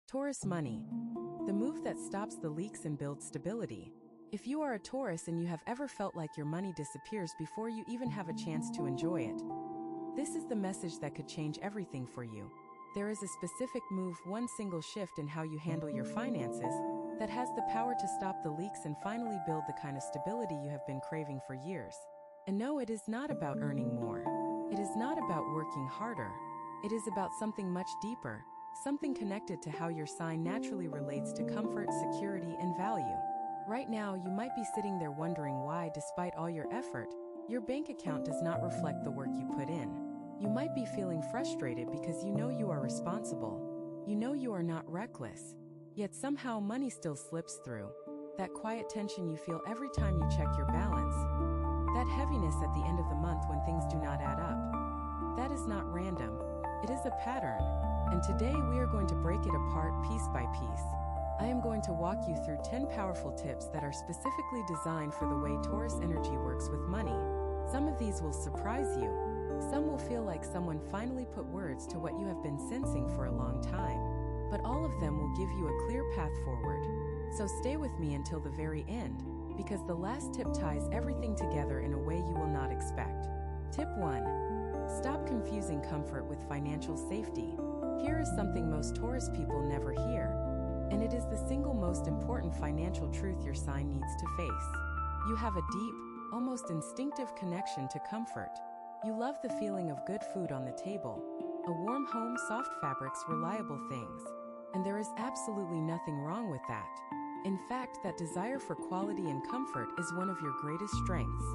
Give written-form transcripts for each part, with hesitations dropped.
Taurus money. The move that stops the leaks and builds stability. If you are a Taurus and you have ever felt like your money disappears before you even have a chance to enjoy it, this is the message that could change everything for you. There is a specific move, one single shift in how you handle your finances, that has the power to stop the leaks and finally build the kind of stability you have been craving for years. And no, it is not about earning more. It is not about working harder. It is about something much deeper, something connected to how your sign naturally relates to comfort, security, and value. Right now, you might be sitting there wondering why, despite all your effort, your bank account does not reflect the work you put in. You might be feeling frustrated because you know you are responsible. You know you are not reckless. Yet somehow money still slips through. That quiet tension you feel every time you check your balance. That heaviness at the end of the month when things do not add up. That is not random. It is a pattern. And today we are going to break it apart piece by piece. I am going to walk you through 10 powerful tips that are specifically designed for the way Taurus energy works with money. Some of these will surprise you. Some will feel like someone finally put words to what you have been sensing for a long time. But all of them will give you a clear path forward. So stay with me until the very end, because the last tip ties everything together in a way you will not expect. Tip 1. Stop confusing comfort with financial safety. Here is something most Taurus people never hear, and it is the single most important financial truth your sign needs to face. You have a deep, almost instinctive connection to comfort. You love the feeling of good food on the table, a warm home, soft fabrics, reliable things. And there is absolutely nothing wrong with that. In fact, that desire for quality and comfort is one of your greatest strengths.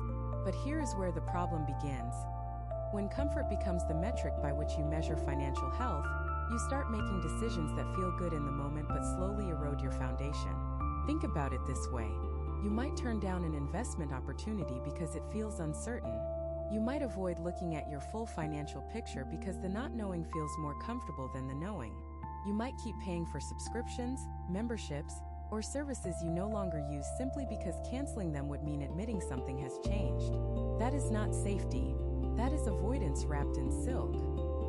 But here is where the problem begins. When comfort becomes the metric by which you measure financial health, you start making decisions that feel good in the moment but slowly erode your foundation. Think about it this way. You might turn down an investment opportunity because it feels uncertain. You might avoid looking at your full financial picture because the not knowing feels more comfortable than the knowing. You might keep paying for subscriptions, memberships, or services you no longer use simply because canceling them would mean admitting something has changed. That is not safety. That is avoidance wrapped in silk.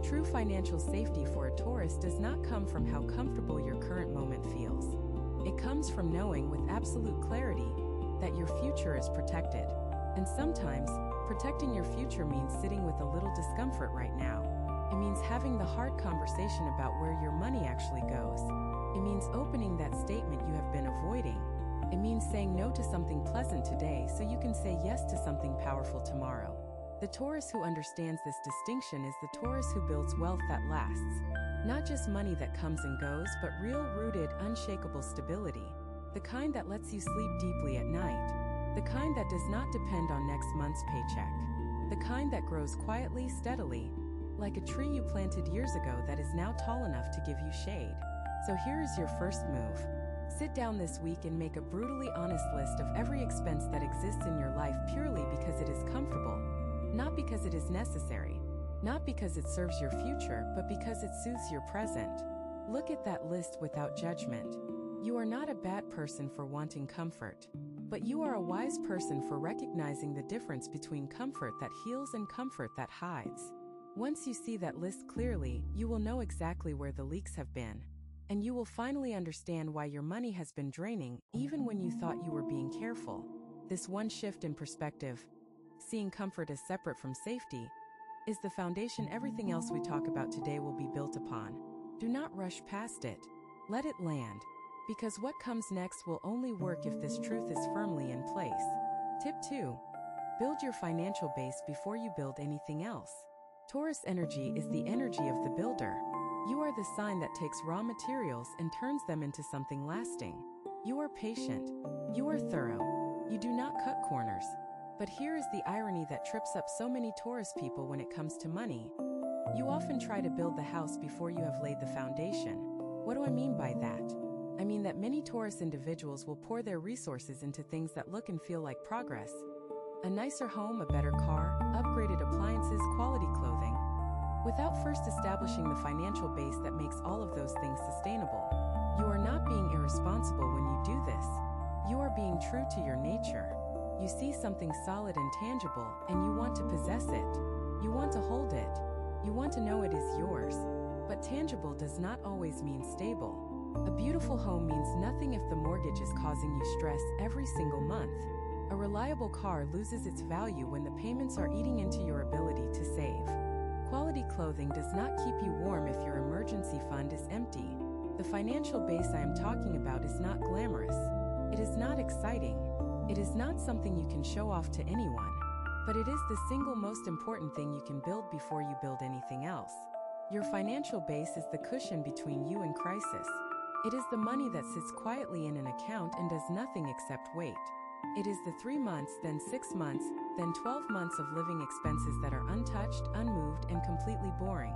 True financial safety for a Taurus does not come from how comfortable your current moment feels. It comes from knowing with absolute clarity that your future is protected. And sometimes, protecting your future means sitting with a little discomfort right now. It means having the hard conversation about where your money actually goes. It means opening that statement you have been avoiding. It means saying no to something pleasant today so you can say yes to something powerful tomorrow. The Taurus who understands this distinction is the Taurus who builds wealth that lasts. Not just money that comes and goes, but real, rooted, unshakable stability. The kind that lets you sleep deeply at night. The kind that does not depend on next month's paycheck. The kind that grows quietly, steadily, like a tree you planted years ago that is now tall enough to give you shade. So here is your first move. Sit down this week and make a brutally honest list of every expense that exists in your life purely because it is comfortable, not because it is necessary, not because it serves your future, but because it soothes your present. Look at that list without judgment. You are not a bad person for wanting comfort. But you are a wise person for recognizing the difference between comfort that heals and comfort that hides. Once you see that list clearly, you will know exactly where the leaks have been. And you will finally understand why your money has been draining, even when you thought you were being careful. This one shift in perspective, seeing comfort as separate from safety, is the foundation everything else we talk about today will be built upon. Do not rush past it. Let it land. Because what comes next will only work if this truth is firmly in place. Tip 2. Build your financial base before you build anything else. Taurus energy is the energy of the builder. You are the sign that takes raw materials and turns them into something lasting. You are patient. You are thorough. You do not cut corners. But here is the irony that trips up so many Taurus people when it comes to money. You often try to build the house before you have laid the foundation. What do I mean by that? I mean that many Taurus individuals will pour their resources into things that look and feel like progress. A nicer home, a better car, upgraded appliances, quality clothing, without first establishing the financial base that makes all of those things sustainable. You are not being irresponsible when you do this. You are being true to your nature. You see something solid and tangible, and you want to possess it. You want to hold it. You want to know it is yours. But tangible does not always mean stable. A beautiful home means nothing if the mortgage is causing you stress every single month. A reliable car loses its value when the payments are eating into your ability to save. Quality clothing does not keep you warm if your emergency fund is empty. The financial base I am talking about is not glamorous. It is not exciting. It is not something you can show off to anyone. But it is the single most important thing you can build before you build anything else. Your financial base is the cushion between you and crisis. It is the money that sits quietly in an account and does nothing except wait. It is the 3 months, then 6 months, then 12 months of living expenses that are untouched, unmoved, and completely boring.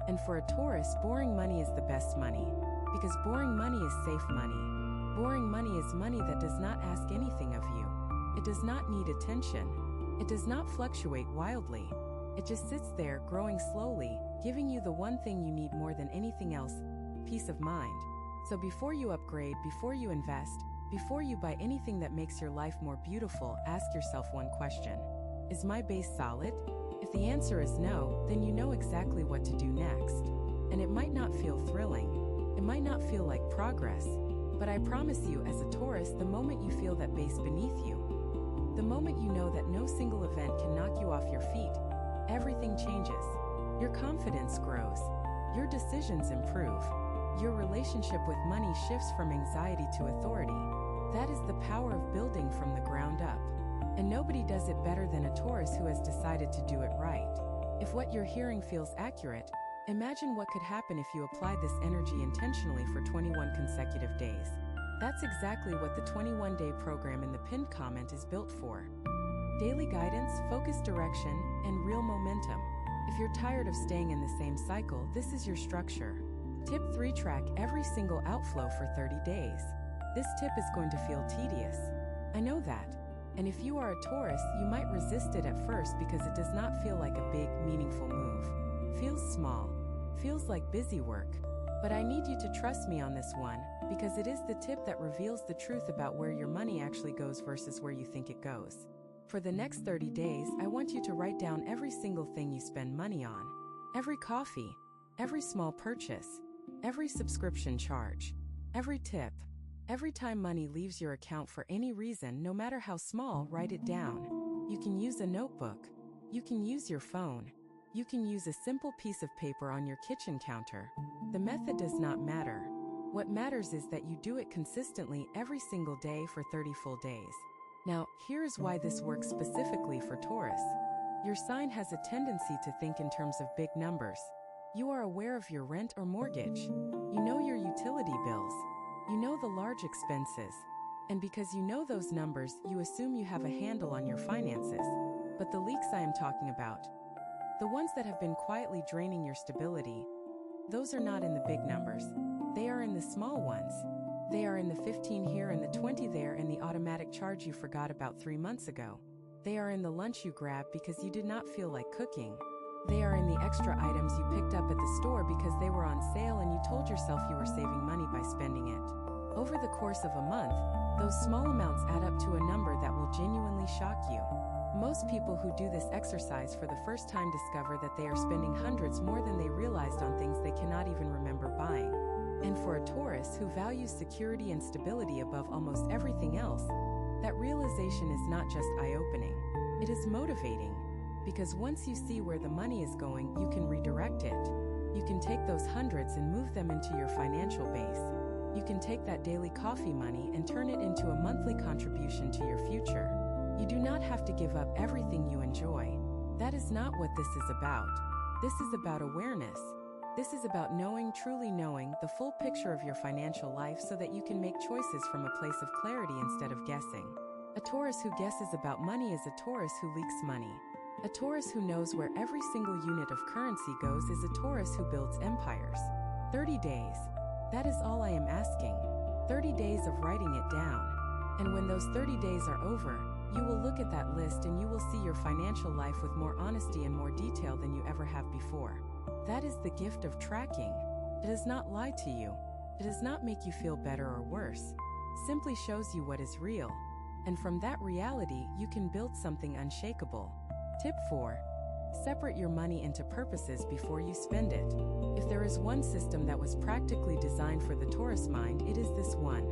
And for a Taurus, boring money is the best money. Because boring money is safe money. Boring money is money that does not ask anything of you. It does not need attention. It does not fluctuate wildly. It just sits there, growing slowly, giving you the one thing you need more than anything else: peace of mind. So before you upgrade, before you invest, before you buy anything that makes your life more beautiful, ask yourself one question. Is my base solid? If the answer is no, then you know exactly what to do next. And it might not feel thrilling. It might not feel like progress. But I promise you, as a Taurus, the moment you feel that base beneath you, the moment you know that no single event can knock you off your feet, everything changes. Your confidence grows. Your decisions improve. Your relationship with money shifts from anxiety to authority. That is the power of building from the ground up. And nobody does it better than a Taurus who has decided to do it right. If what you're hearing feels accurate, imagine what could happen if you applied this energy intentionally for 21 consecutive days. That's exactly what the 21-day program in the pinned comment is built for. Daily guidance, focused direction, and real momentum. If you're tired of staying in the same cycle, this is your structure. Tip 3: track every single outflow for 30 days. This tip is going to feel tedious. I know that. And if you are a Taurus, you might resist it at first because it does not feel like a big, meaningful move. Feels small. Feels like busy work. But I need you to trust me on this one, because it is the tip that reveals the truth about where your money actually goes versus where you think it goes. For the next 30 days, I want you to write down every single thing you spend money on. Every coffee, every small purchase, every subscription charge, every tip. Every time money leaves your account for any reason, no matter how small, write it down. You can use a notebook. You can use your phone. You can use a simple piece of paper on your kitchen counter. The method does not matter. What matters is that you do it consistently every single day for 30 full days. Now, here's why this works specifically for Taurus. Your sign has a tendency to think in terms of big numbers. You are aware of your rent or mortgage. You know your utility bills. You know the large expenses. And because you know those numbers, you assume you have a handle on your finances. But the leaks I am talking about, the ones that have been quietly draining your stability, those are not in the big numbers. They are in the small ones. They are in the 15 here and the 20 there and the automatic charge you forgot about 3 months ago. They are in the lunch you grabbed because you did not feel like cooking. They are in the extra items you picked up at the store because they were on sale and you told yourself you were saving money by spending it. Over the course of a month, those small amounts add up to a number that will genuinely shock you. Most people who do this exercise for the first time discover that they are spending hundreds more than they realized on things they cannot even remember buying. And for a Taurus who values security and stability above almost everything else, that realization is not just eye-opening. It is motivating. Because once you see where the money is going, you can redirect it. You can take those hundreds and move them into your financial base. You can take that daily coffee money and turn it into a monthly contribution to your future. You do not have to give up everything you enjoy. That is not what this is about. This is about awareness. This is about knowing, truly knowing, the full picture of your financial life so that you can make choices from a place of clarity instead of guessing. A Taurus who guesses about money is a Taurus who leaks money. A Taurus who knows where every single unit of currency goes is a Taurus who builds empires. 30 days. That is all I am asking. 30 days of writing it down. And when those 30 days are over, you will look at that list and you will see your financial life with more honesty and more detail than you ever have before. That is the gift of tracking. It does not lie to you. It does not make you feel better or worse. Simply shows you what is real. And from that reality, you can build something unshakable. Tip 4. Separate your money into purposes before you spend it. If there is one system that was practically designed for the Taurus mind, it is this one.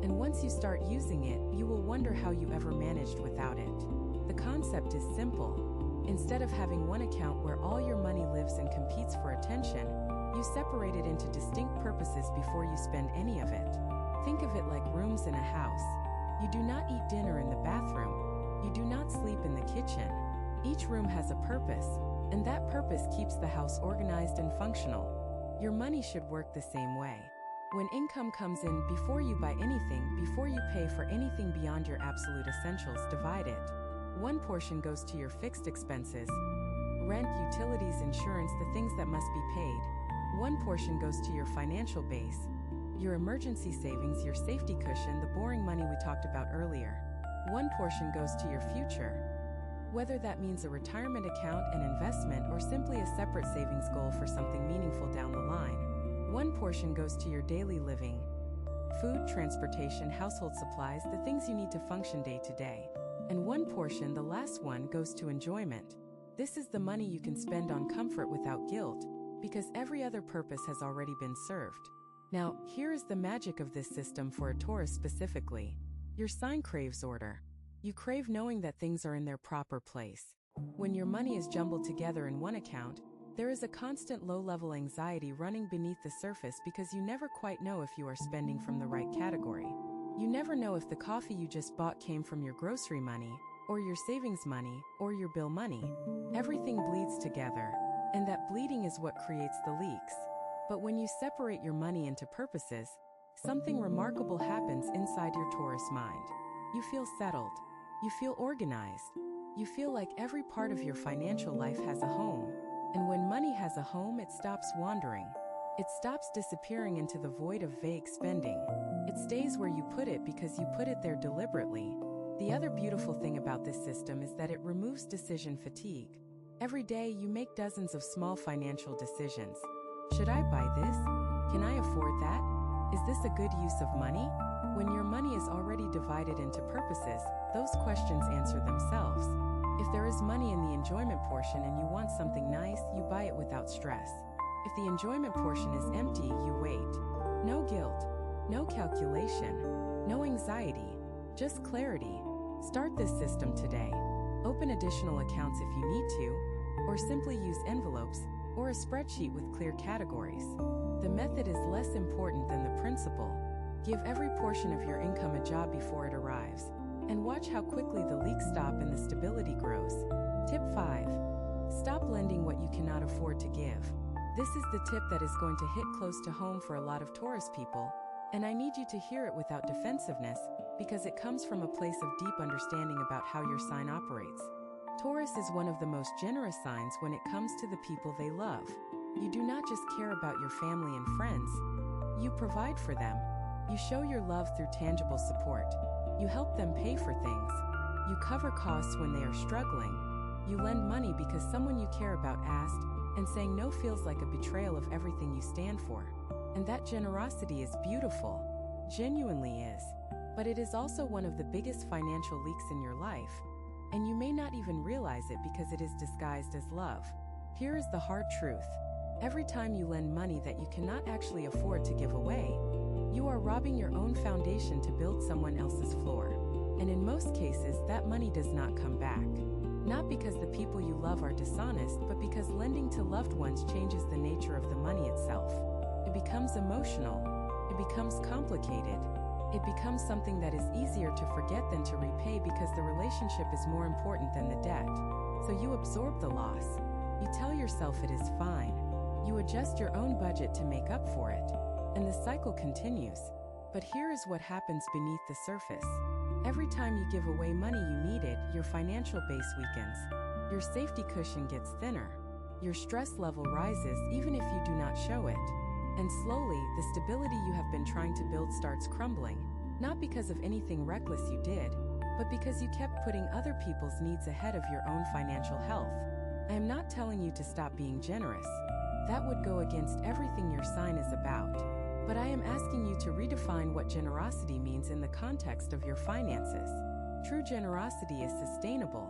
And once you start using it, you will wonder how you ever managed without it. The concept is simple. Instead of having one account where all your money lives and competes for attention, you separate it into distinct purposes before you spend any of it. Think of it like rooms in a house. You do not eat dinner in the bathroom. You do not sleep in the kitchen. Each room has a purpose, and that purpose keeps the house organized and functional. Your money should work the same way. When income comes in, before you buy anything, before you pay for anything beyond your absolute essentials, divide it. One portion goes to your fixed expenses, rent, utilities, insurance, the things that must be paid. One portion goes to your financial base, your emergency savings, your safety cushion, the boring money we talked about earlier. One portion goes to your future, whether that means a retirement account, an investment, or simply a separate savings goal for something meaningful down the line. One portion goes to your daily living, food, transportation, household supplies, the things you need to function day to day. And one portion, the last one, goes to enjoyment. This is the money you can spend on comfort without guilt, because every other purpose has already been served. Now, here is the magic of this system for a Taurus specifically. Your sign craves order. You crave knowing that things are in their proper place. When your money is jumbled together in one account, there is a constant low-level anxiety running beneath the surface because you never quite know if you are spending from the right category. You never know if the coffee you just bought came from your grocery money, or your savings money, or your bill money. Everything bleeds together, and that bleeding is what creates the leaks. But when you separate your money into purposes, something remarkable happens inside your Taurus mind. You feel settled. You feel organized. You feel like every part of your financial life has a home. And when money has a home, it stops wandering. It stops disappearing into the void of vague spending. It stays where you put it because you put it there deliberately. The other beautiful thing about this system is that it removes decision fatigue. Every day you make dozens of small financial decisions. Should I buy this? Can I afford that? Is this a good use of money? When your money is already divided into purposes, those questions answer themselves. If there is money in the enjoyment portion and you want something nice, you buy it without stress. If the enjoyment portion is empty, you wait. No guilt, no calculation, no anxiety, just clarity. Start this system today. Open additional accounts if you need to, or simply use envelopes or a spreadsheet with clear categories. The method is less important than the principle. Give every portion of your income a job before it arrives, and watch how quickly the leaks stop and the stability grows. Tip 5. Stop lending what you cannot afford to give. This is the tip that is going to hit close to home for a lot of Taurus people, and I need you to hear it without defensiveness, because it comes from a place of deep understanding about how your sign operates. Taurus is one of the most generous signs when it comes to the people they love. You do not just care about your family and friends. You provide for them. You show your love through tangible support. You help them pay for things. You cover costs when they are struggling. You lend money because someone you care about asked, and saying no feels like a betrayal of everything you stand for. And that generosity is beautiful. Genuinely is. But it is also one of the biggest financial leaks in your life. And you may not even realize it because it is disguised as love. Here is the hard truth. Every time you lend money that you cannot actually afford to give away, you are robbing your own foundation to build someone else's floor. And in most cases, that money does not come back. Not because the people you love are dishonest, but because lending to loved ones changes the nature of the money itself. It becomes emotional. It becomes complicated. It becomes something that is easier to forget than to repay because the relationship is more important than the debt. So you absorb the loss. You tell yourself it is fine. You adjust your own budget to make up for it. And the cycle continues. But here is what happens beneath the surface. Every time you give away money you needed, your financial base weakens. Your safety cushion gets thinner. Your stress level rises even if you do not show it. And slowly, the stability you have been trying to build starts crumbling, not because of anything reckless you did, but because you kept putting other people's needs ahead of your own financial health. I am not telling you to stop being generous. That would go against everything your sign is about. But I am asking you to redefine what generosity means in the context of your finances. True generosity is sustainable.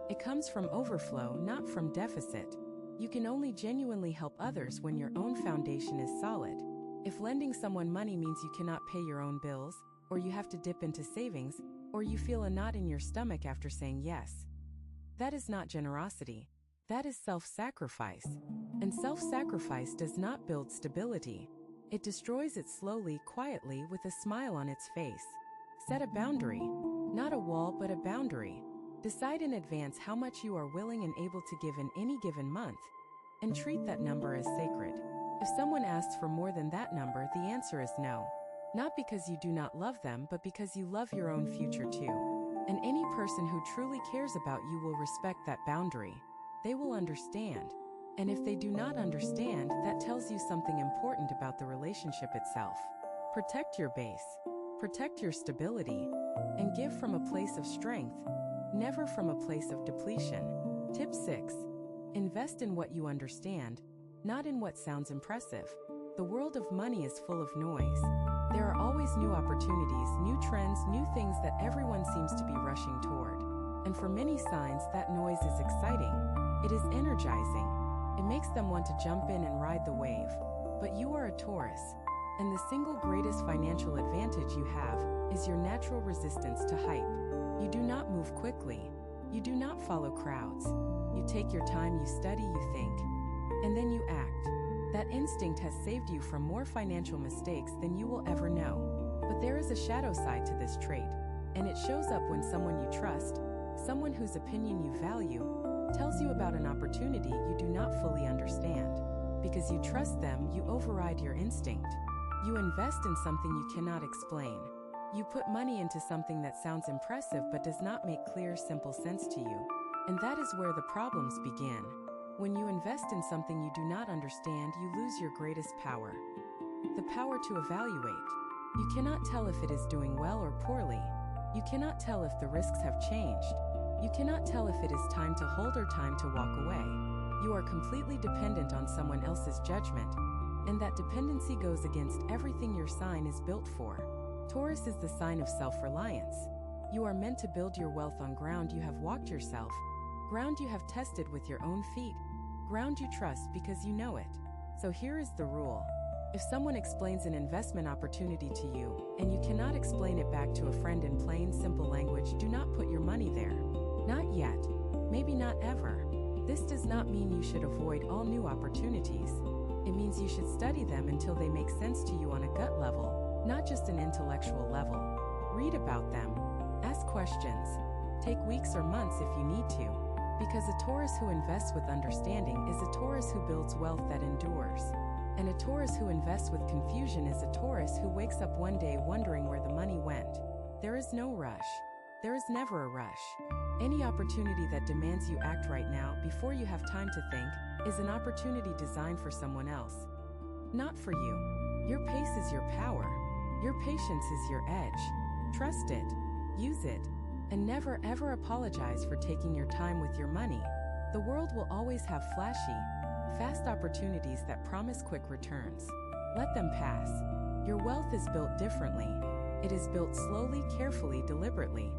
It comes from overflow, not from deficit. You can only genuinely help others when your own foundation is solid. If lending someone money means you cannot pay your own bills, or you have to dip into savings, or you feel a knot in your stomach after saying yes, that is not generosity. That is self-sacrifice. And self-sacrifice does not build stability. It destroys it slowly, quietly, with a smile on its face. Set a boundary. Not a wall, but a boundary. Decide in advance how much you are willing and able to give in any given month, and treat that number as sacred. If someone asks for more than that number, the answer is no. Not because you do not love them, but because you love your own future too. And any person who truly cares about you will respect that boundary. They will understand. And if they do not understand, that tells you something important about the relationship itself. Protect your base. Protect your stability. And give from a place of strength, never from a place of depletion. Tip 6. Invest in what you understand, not in what sounds impressive. The world of money is full of noise. There are always new opportunities, new trends, new things that everyone seems to be rushing toward. And for many signs, that noise is exciting. It is energizing. It makes them want to jump in and ride the wave. But you are a Taurus, and the single greatest financial advantage you have is your natural resistance to hype. You do not move quickly. You do not follow crowds. You take your time, you study, you think, and then you act. That instinct has saved you from more financial mistakes than you will ever know. But there is a shadow side to this trait, and it shows up when someone you trust, someone whose opinion you value, tells you about an opportunity you do not fully understand. Because you trust them, you override your instinct. You invest in something you cannot explain. You put money into something that sounds impressive but does not make clear, simple sense to you. And that is where the problems begin. When you invest in something you do not understand, you lose your greatest power. The power to evaluate. You cannot tell if it is doing well or poorly. You cannot tell if the risks have changed. You cannot tell if it is time to hold or time to walk away. You are completely dependent on someone else's judgment, and that dependency goes against everything your sign is built for. Taurus is the sign of self-reliance. You are meant to build your wealth on ground you have walked yourself, ground you have tested with your own feet, ground you trust because you know it. So here is the rule. If someone explains an investment opportunity to you, and you cannot explain it back to a friend in plain, simple language, do not put your money there. Not yet. Maybe not ever. This does not mean you should avoid all new opportunities. It means you should study them until they make sense to you on a gut level, not just an intellectual level. Read about them. Ask questions. Take weeks or months if you need to. Because a Taurus who invests with understanding is a Taurus who builds wealth that endures. And a Taurus who invests with confusion is a Taurus who wakes up one day wondering where the money went. There is no rush. There is never a rush. Any opportunity that demands you act right now before you have time to think is an opportunity designed for someone else, not for you. Your pace is your power. Your patience is your edge. Trust it, use it, and never ever apologize for taking your time with your money. The world will always have flashy, fast opportunities that promise quick returns. Let them pass. Your wealth is built differently. It is built slowly, carefully, deliberately,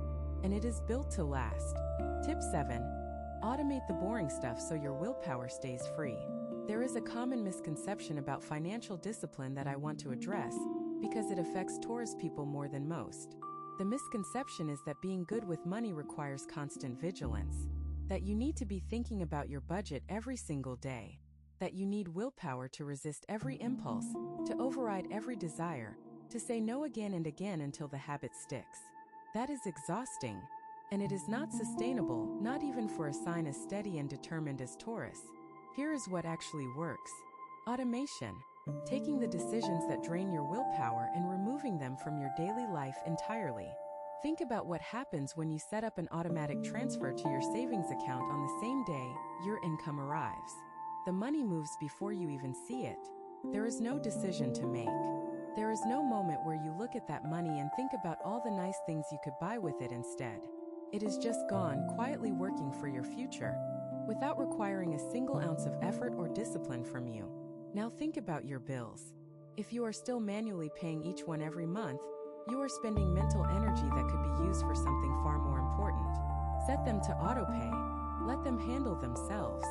and it is built to last. Tip 7. Automate the boring stuff so your willpower stays free. There is a common misconception about financial discipline that I want to address because it affects Taurus people more than most. The misconception is that being good with money requires constant vigilance, that you need to be thinking about your budget every single day, that you need willpower to resist every impulse, to override every desire, to say no again and again until the habit sticks. That is exhausting, and it is not sustainable, not even for a sign as steady and determined as Taurus. Here is what actually works. Automation. Taking the decisions that drain your willpower and removing them from your daily life entirely. Think about what happens when you set up an automatic transfer to your savings account on the same day your income arrives. The money moves before you even see it. There is no decision to make. There is no moment where you look at that money and think about all the nice things you could buy with it instead. It is just gone, quietly working for your future, without requiring a single ounce of effort or discipline from you. Now think about your bills. If you are still manually paying each one every month, you are spending mental energy that could be used for something far more important. Set them to autopay. Let them handle themselves.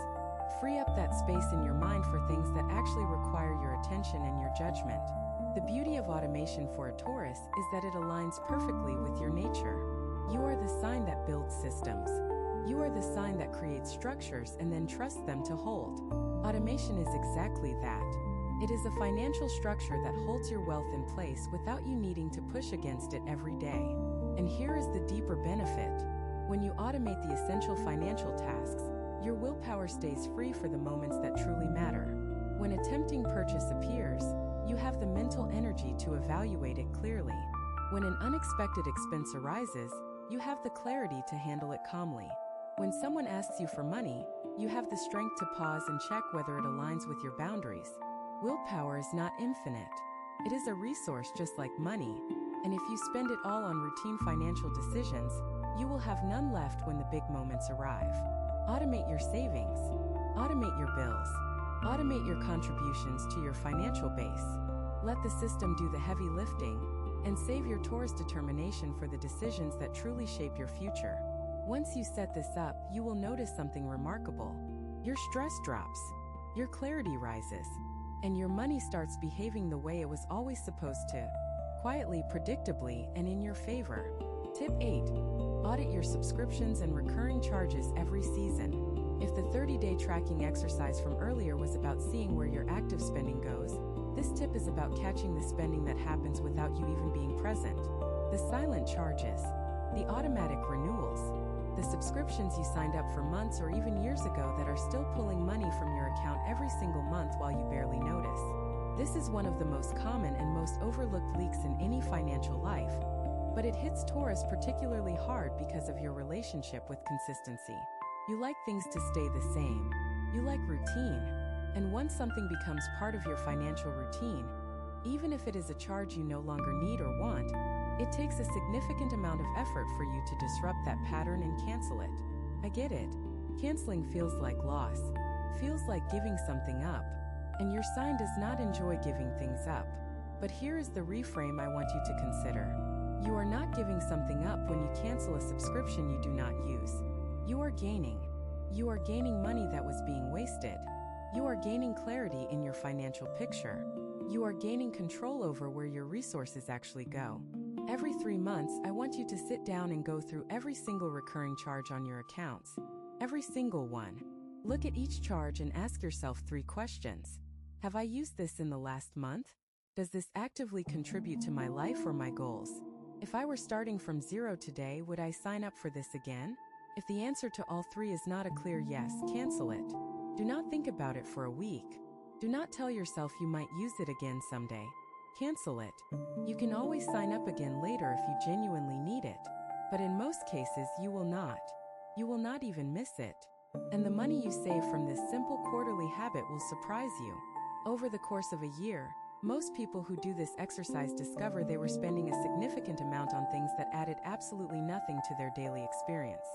Free up that space in your mind for things that actually require your attention and your judgment. The beauty of automation for a Taurus is that it aligns perfectly with your nature. You are the sign that builds systems. You are the sign that creates structures and then trusts them to hold. Automation is exactly that. It is a financial structure that holds your wealth in place without you needing to push against it every day. And here is the deeper benefit. When you automate the essential financial tasks, your willpower stays free for the moments that truly matter. When a tempting purchase appears, you have the mental energy to evaluate it clearly. When an unexpected expense arises, you have the clarity to handle it calmly. When someone asks you for money, you have the strength to pause and check whether it aligns with your boundaries. Willpower is not infinite. It is a resource just like money, and if you spend it all on routine financial decisions, you will have none left when the big moments arrive. Automate your savings. Automate your bills. Automate your contributions to your financial base. Let the system do the heavy lifting, and save your Taurus determination for the decisions that truly shape your future. Once you set this up, you will notice something remarkable. Your stress drops, your clarity rises, and your money starts behaving the way it was always supposed to, quietly, predictably, and in your favor. Tip 8. Audit your subscriptions and recurring charges every season. If the 30-day tracking exercise from earlier was about seeing where your active spending goes, this tip is about catching the spending that happens without you even being present. The silent charges, the automatic renewals, the subscriptions you signed up for months or even years ago that are still pulling money from your account every single month while you barely notice. This is one of the most common and most overlooked leaks in any financial life, but it hits Taurus particularly hard because of your relationship with consistency. You like things to stay the same. You like routine. And once something becomes part of your financial routine, even if it is a charge you no longer need or want, it takes a significant amount of effort for you to disrupt that pattern and cancel it. I get it. Canceling feels like loss, feels like giving something up, and your sign does not enjoy giving things up. But here is the reframe I want you to consider. You are not giving something up when you cancel a subscription you do not use. You are gaining. You are gaining money that was being wasted. You are gaining clarity in your financial picture. You are gaining control over where your resources actually go. Every 3 months, I want you to sit down and go through every single recurring charge on your accounts. Every single one. Look at each charge and ask yourself 3 questions. Have I used this in the last month? Does this actively contribute to my life or my goals? If I were starting from 0 today, would I sign up for this again? If the answer to all 3 is not a clear yes, cancel it. Do not think about it for a week. Do not tell yourself you might use it again someday. Cancel it. You can always sign up again later if you genuinely need it. But in most cases, you will not. You will not even miss it. And the money you save from this simple quarterly habit will surprise you. Over the course of a year, most people who do this exercise discover they were spending a significant amount on things that added absolutely nothing to their daily experience.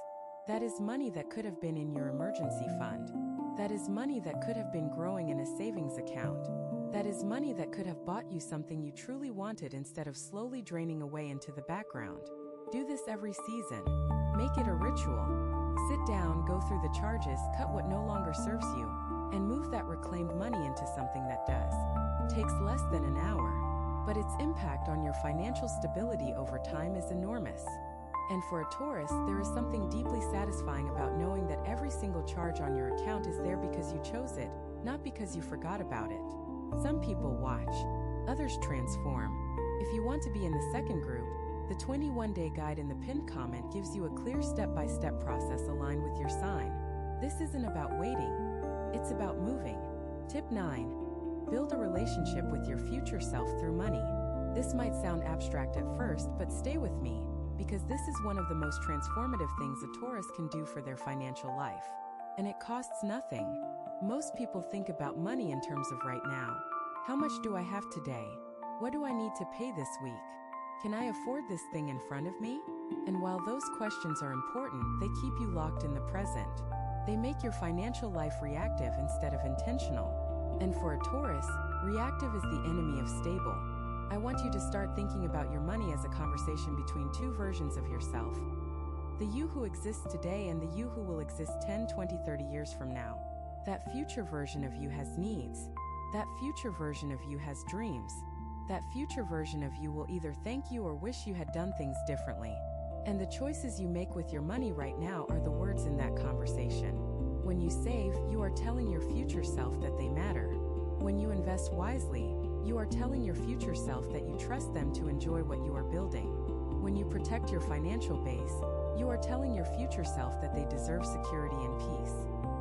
That is money that could have been in your emergency fund. That is money that could have been growing in a savings account. That is money that could have bought you something you truly wanted instead of slowly draining away into the background. Do this every season. Make it a ritual. Sit down, go through the charges, cut what no longer serves you, and move that reclaimed money into something that does. Takes less than an hour, but its impact on your financial stability over time is enormous. And for a Taurus, there is something deeply satisfying about knowing that every single charge on your account is there because you chose it, not because you forgot about it. Some people watch, others transform. If you want to be in the second group, the 21-day guide in the pinned comment gives you a clear step-by-step process aligned with your sign. This isn't about waiting, it's about moving. Tip 9. Build a relationship with your future self through money. This might sound abstract at first, but stay with me, because this is one of the most transformative things a Taurus can do for their financial life. And it costs nothing. Most people think about money in terms of right now. How much do I have today? What do I need to pay this week? Can I afford this thing in front of me? And while those questions are important, they keep you locked in the present. They make your financial life reactive instead of intentional. And for a Taurus, reactive is the enemy of stable. I want you to start thinking about your money as a conversation between 2 versions of yourself. The you who exists today and the you who will exist 10, 20, 30 years from now. That future version of you has needs. That future version of you has dreams. That future version of you will either thank you or wish you had done things differently. And the choices you make with your money right now are the words in that conversation. When you save, you are telling your future self that they matter. When you invest wisely, you are telling your future self that you trust them to enjoy what you are building. When you protect your financial base, you are telling your future self that they deserve security and peace.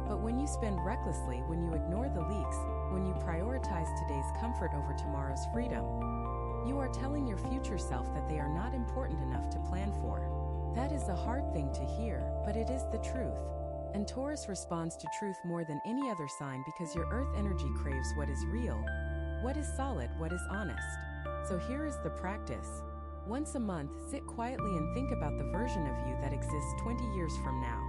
But when you spend recklessly, when you ignore the leaks, when you prioritize today's comfort over tomorrow's freedom, you are telling your future self that they are not important enough to plan for. That is a hard thing to hear, but it is the truth. And Taurus responds to truth more than any other sign because your earth energy craves what is real, what is solid, what is honest. So here is the practice. Once a month, sit quietly and think about the version of you that exists 20 years from now.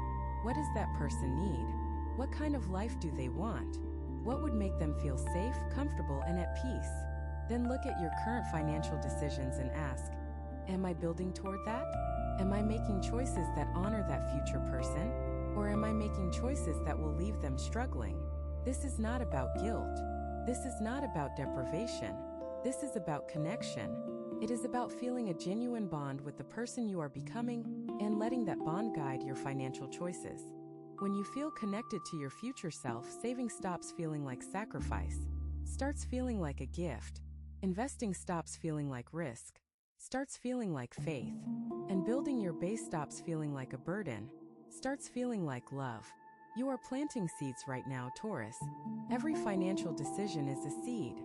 What does that person need? What kind of life do they want? What would make them feel safe, comfortable, and at peace? Then look at your current financial decisions and ask, am I building toward that? Am I making choices that honor that future person? Or am I making choices that will leave them struggling? This is not about guilt. This is not about deprivation. This is about connection. It is about feeling a genuine bond with the person you are becoming and letting that bond guide your financial choices. When you feel connected to your future self, saving stops feeling like sacrifice, starts feeling like a gift. Investing stops feeling like risk, starts feeling like faith. And building your base stops feeling like a burden, starts feeling like love. You are planting seeds right now, Taurus. Every financial decision is a seed.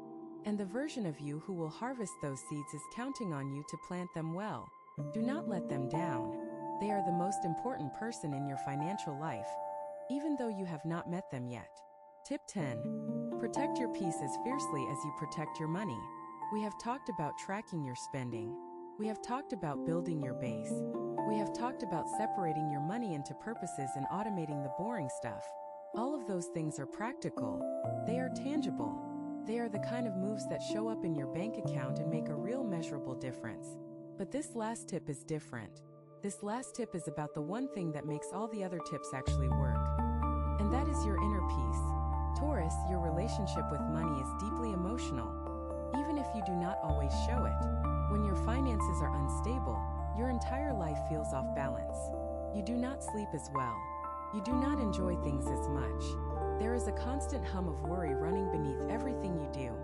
And the version of you who will harvest those seeds is counting on you to plant them well. Do not let them down. They are the most important person in your financial life, even though you have not met them yet. Tip 10. Protect your peace as fiercely as you protect your money. We have talked about tracking your spending. We have talked about building your base. We have talked about separating your money into purposes and automating the boring stuff. All of those things are practical. They are tangible. They are the kind of moves that show up in your bank account and make a real measurable difference. But this last tip is different. This last tip is about the one thing that makes all the other tips actually work. And that is your inner peace. Taurus, your relationship with money is deeply emotional, even if you do not always show it. When your finances are unstable, your entire life feels off balance. You do not sleep as well. You do not enjoy things as much. There is a constant hum of worry running beneath everything you do,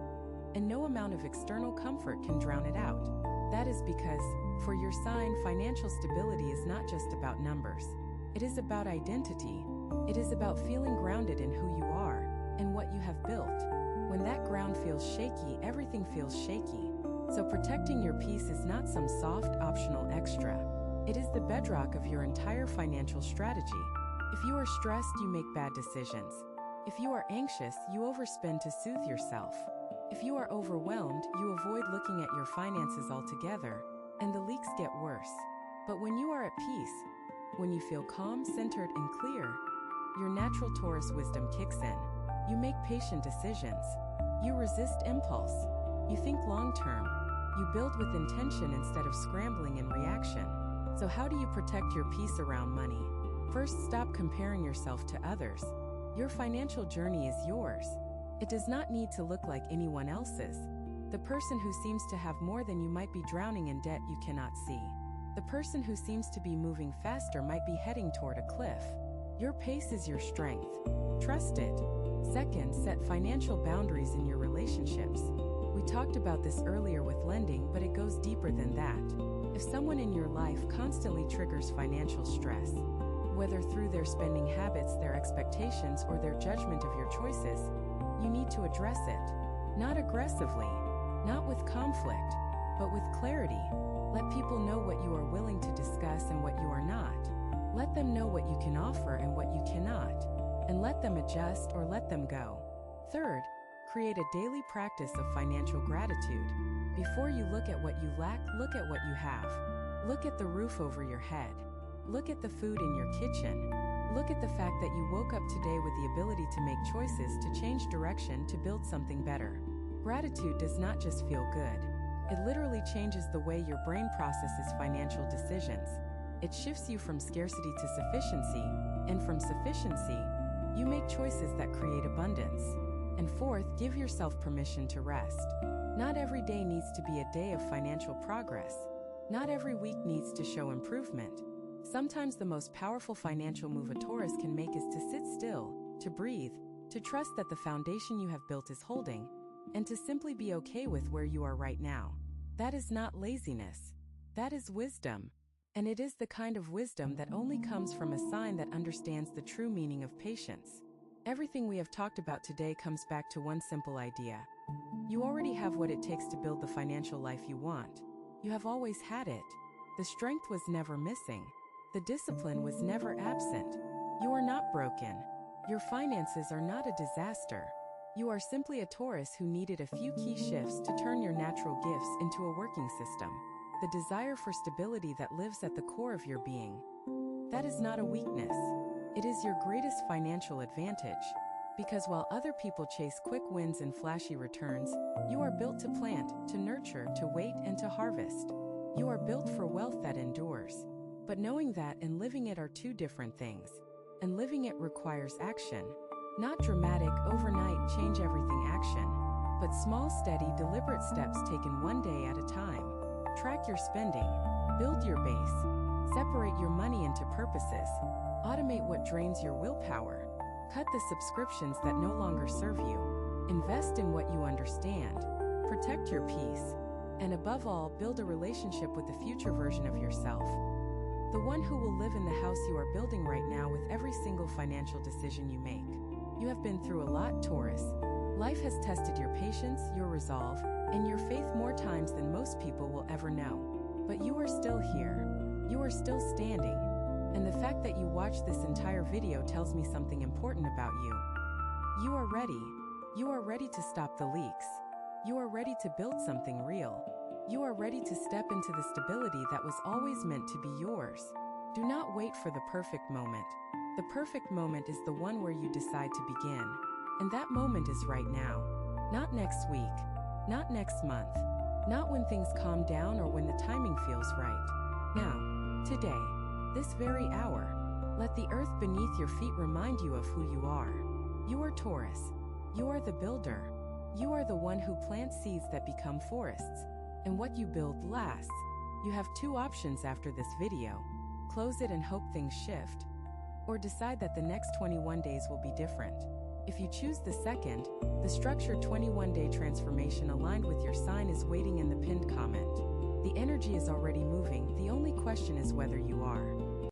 and no amount of external comfort can drown it out. That is because, for your sign, financial stability is not just about numbers. It is about identity. It is about feeling grounded in who you are and what you have built. When that ground feels shaky, everything feels shaky. So protecting your peace is not some soft, optional extra. It is the bedrock of your entire financial strategy. If you are stressed, you make bad decisions. If you are anxious, you overspend to soothe yourself. If you are overwhelmed, you avoid looking at your finances altogether, and the leaks get worse. But when you are at peace, when you feel calm, centered, and clear, your natural Taurus wisdom kicks in. You make patient decisions. You resist impulse. You think long-term. You build with intention instead of scrambling in reaction. So how do you protect your peace around money? First, stop comparing yourself to others. Your financial journey is yours. It does not need to look like anyone else's. The person who seems to have more than you might be drowning in debt you cannot see. The person who seems to be moving faster might be heading toward a cliff. Your pace is your strength. Trust it. Second, set financial boundaries in your relationships. We talked about this earlier with lending, but it goes deeper than that. If someone in your life constantly triggers financial stress, whether through their spending habits, their expectations, or their judgment of your choices, you need to address it. Not aggressively, not with conflict, but with clarity. Let people know what you are willing to discuss and what you are not. Let them know what you can offer and what you cannot, and let them adjust or let them go. Third, create a daily practice of financial gratitude. Before you look at what you lack, look at what you have. Look at the roof over your head. Look at the food in your kitchen. Look at the fact that you woke up today with the ability to make choices, to change direction, to build something better. Gratitude does not just feel good. It literally changes the way your brain processes financial decisions. It shifts you from scarcity to sufficiency, and from sufficiency, you make choices that create abundance. And fourth, give yourself permission to rest. Not every day needs to be a day of financial progress. Not every week needs to show improvement. Sometimes the most powerful financial move a Taurus can make is to sit still, to breathe, to trust that the foundation you have built is holding, and to simply be okay with where you are right now. That is not laziness. That is wisdom. And it is the kind of wisdom that only comes from a sign that understands the true meaning of patience. Everything we have talked about today comes back to one simple idea. You already have what it takes to build the financial life you want. You have always had it. The strength was never missing. The discipline was never absent. You are not broken. Your finances are not a disaster. You are simply a Taurus who needed a few key shifts to turn your natural gifts into a working system. The desire for stability that lives at the core of your being. That is not a weakness. It is your greatest financial advantage. Because while other people chase quick wins and flashy returns, you are built to plant, to nurture, to wait, and to harvest. You are built for wealth that endures. But knowing that and living it are two different things. And living it requires action. Not dramatic, overnight, change everything action, but small, steady, deliberate steps taken one day at a time. Track your spending. Build your base. Separate your money into purposes. Automate what drains your willpower. Cut the subscriptions that no longer serve you. Invest in what you understand. Protect your peace. And above all, build a relationship with the future version of yourself. The one who will live in the house you are building right now with every single financial decision you make. You have been through a lot, Taurus. Life has tested your patience, your resolve, and your faith more times than most people will ever know. But you are still here. You are still standing. And the fact that you watched this entire video tells me something important about you. You are ready. You are ready to stop the leaks. You are ready to build something real. You are ready to step into the stability that was always meant to be yours. Do not wait for the perfect moment. The perfect moment is the one where you decide to begin. And that moment is right now. Not next week. Not next month. Not when things calm down or when the timing feels right. Now, today, this very hour, let the earth beneath your feet remind you of who you are. You are Taurus. You are the builder. You are the one who plants seeds that become forests. And what you build lasts. You have two options after this video. Close it and hope things shift. Or decide that the next 21 days will be different. If you choose the second, the structured 21-day transformation aligned with your sign is waiting in the pinned comment. The energy is already moving, the only question is whether you are.